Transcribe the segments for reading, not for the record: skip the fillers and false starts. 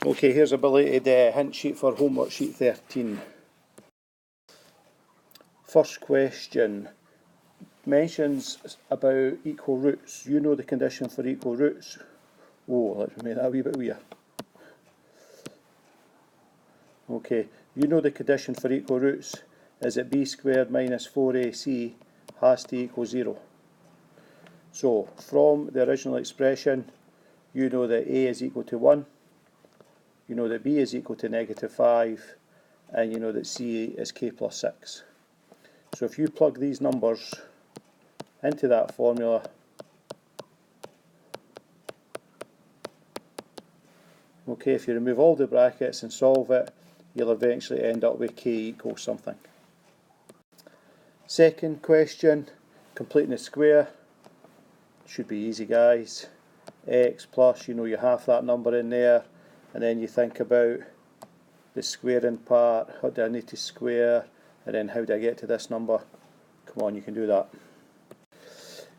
Okay, here's a belated hint sheet for homework sheet 13. First question mentions about equal roots. You know the condition for equal roots. Oh, let's make that a wee bit weird. Okay, you know the condition for equal roots is that b squared minus 4ac has to equal 0. So, from the original expression, you know that a is equal to 1, you know that b is equal to -5, and you know that c is k plus 6. So if you plug these numbers into that formula, okay, if you remove all the brackets and solve it, you'll eventually end up with k equals something. Second question, completing the square. Should be easy, guys. X plus, you know you have that number in there, and then you think about the squaring part. How do I need to square, and then how do I get to this number? Come on, you can do that.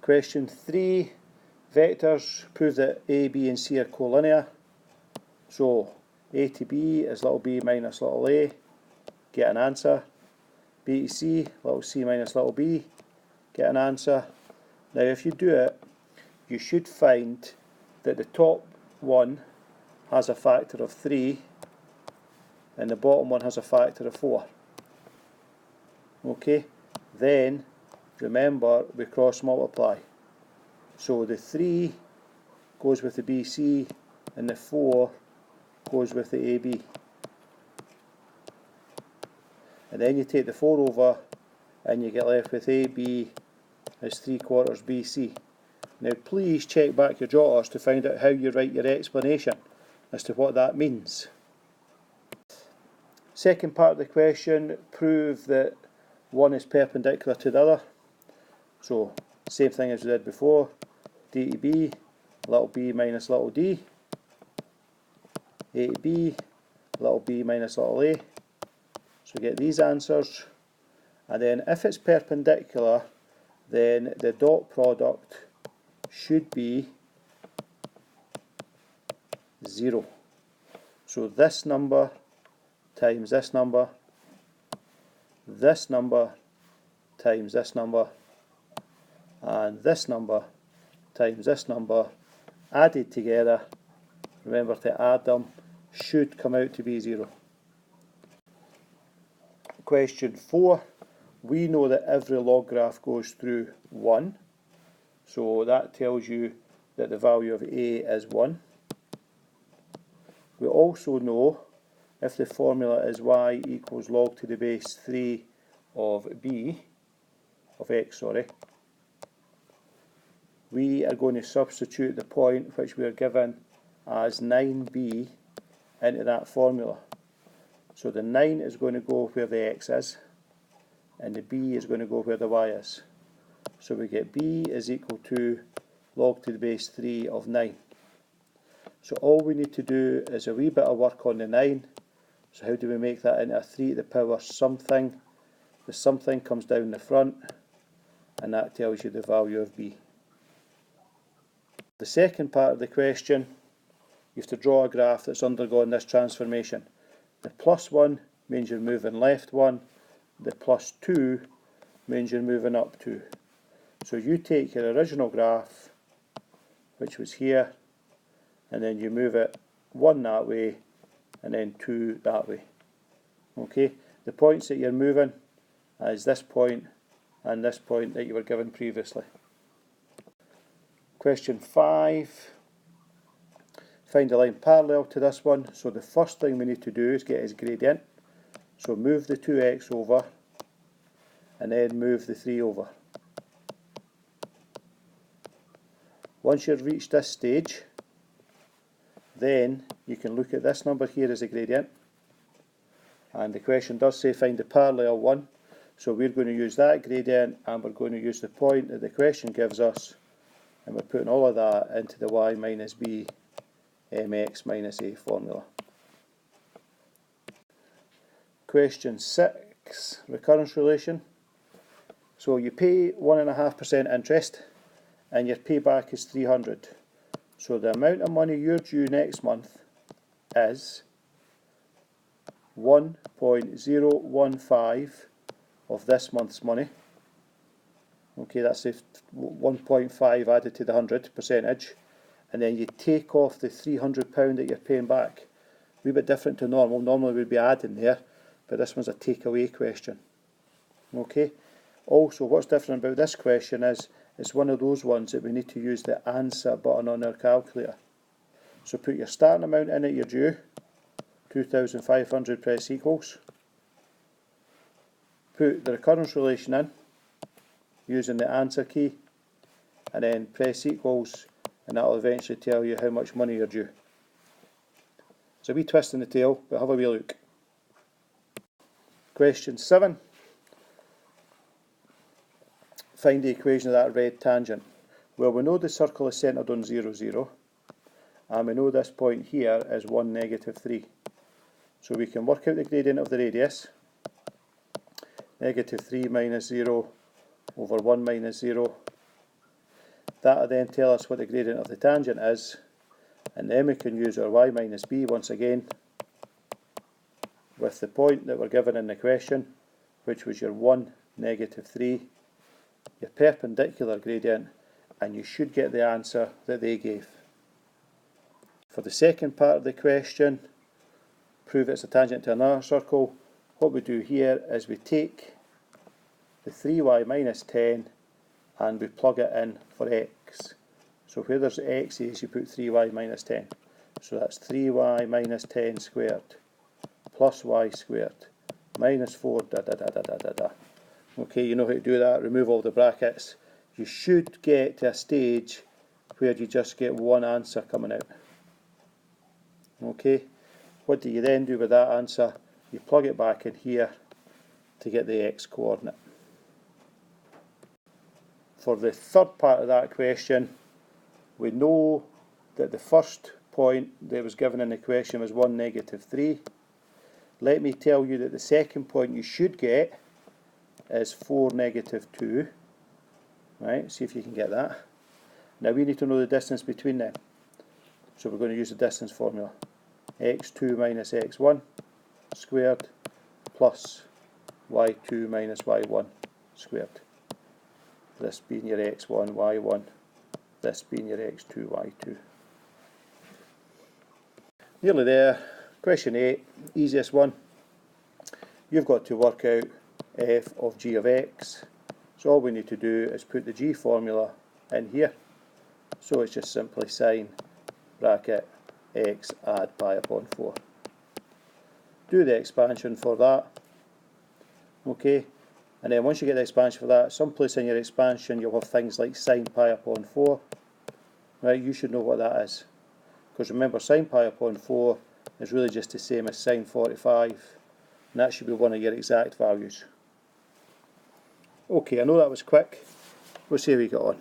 Question 3, vectors. Prove that a, b and c are collinear. So a to b is little b minus little a, get an answer. B to c, little c minus little b, get an answer. Now if you do it, you should find that the top one has a factor of 3 and the bottom one has a factor of 4. Okay, then remember we cross multiply. So the 3 goes with the BC and the 4 goes with the AB. And then you take the 4 over and you get left with AB as 3/4 BC. Now please check back your jotters to find out how you write your explanation as to what that means. Second part of the question, prove that one is perpendicular to the other. So same thing as we did before, d to b, little b minus little d, a to b, little b minus little a. So get these answers, and then if it's perpendicular, then the dot product should be 0. So this number times this number times this number, and this number times this number added together, remember to add them, should come out to be 0. Question 4, we know that every log graph goes through 1, so that tells you that the value of a is 1. We also know if the formula is y equals log to the base 3 of x, we are going to substitute the point which we are given as 9b into that formula. So the 9 is going to go where the x is, and the b is going to go where the y is. So we get b is equal to log to the base 3 of 9. So all we need to do is a wee bit of work on the 9. So how do we make that into a 3 to the power something? The something comes down the front, and that tells you the value of b. The second part of the question, you have to draw a graph that's undergone this transformation. The plus 1 means you're moving left 1, the plus 2 means you're moving up 2. So you take your original graph, which was here, and then you move it 1 that way, and then 2 that way. Okay, the points that you're moving is this point and this point that you were given previously. Question 5, find a line parallel to this one. So the first thing we need to do is get its gradient. So move the 2x over and then move the 3 over. Once you've reached this stage, then you can look at this number here as a gradient, and the question does say find the parallel one, so we're going to use that gradient and we're going to use the point that the question gives us, and we're putting all of that into the y minus b mx minus a formula. Question 6, recurrence relation. So you pay 1.5% interest and your payback is 300. So the amount of money you're due next month is 1.015 of this month's money. Okay, that's the 1.5 added to the 100 percentage, and then you take off the £300 that you're paying back. A wee bit different to normal. Normally we'd be adding there, but this one's a takeaway question. Okay. Also, what's different about this question is it's one of those ones that we need to use the answer button on our calculator. So put your starting amount in at your due, 2,500, press equals. Put the recurrence relation in using the answer key, and then press equals, and that will eventually tell you how much money you're due. It's a wee twist in the tail, but have a wee look. Question 7. Find the equation of that red tangent. Well, we know the circle is centred on 0, 0, and we know this point here is 1, negative 3. So we can work out the gradient of the radius. Negative 3 minus 0 over 1 minus 0. That will then tell us what the gradient of the tangent is, and then we can use our y minus b once again with the point that we're given in the question, which was your 1, negative 3, your perpendicular gradient, and you should get the answer that they gave. For the second part of the question, prove it's a tangent to another circle. What we do here is we take the 3y minus 10 and we plug it in for x. So where there's x's, you put 3y minus 10. So that's 3y minus 10 squared plus y squared minus 4 da da da da da da da. Okay, you know how to do that. Remove all the brackets. You should get to a stage where you just get one answer coming out. Okay, what do you then do with that answer? You plug it back in here to get the x coordinate. For the third part of that question, we know that the first point that was given in the question was 1, negative 3. Let me tell you that the second point you should get is 4, negative 2. Right, see if you can get that. Now we need to know the distance between them. So we're going to use the distance formula. x2 minus x1 squared plus y2 minus y1 squared. This being your x1, y1. This being your x2, y2. Nearly there. Question 8, easiest one. You've got to work out f of g of x. So all we need to do is put the g formula in here. So it's just simply sine bracket x add pi upon 4. Do the expansion for that. Okay, and then once you get the expansion for that, someplace in your expansion you'll have things like sine pi upon 4. Right, you should know what that is. Because remember, sine pi upon 4 is really just the same as sine 45. And that should be one of your exact values. Okay, I know that was quick. We'll see how we got on.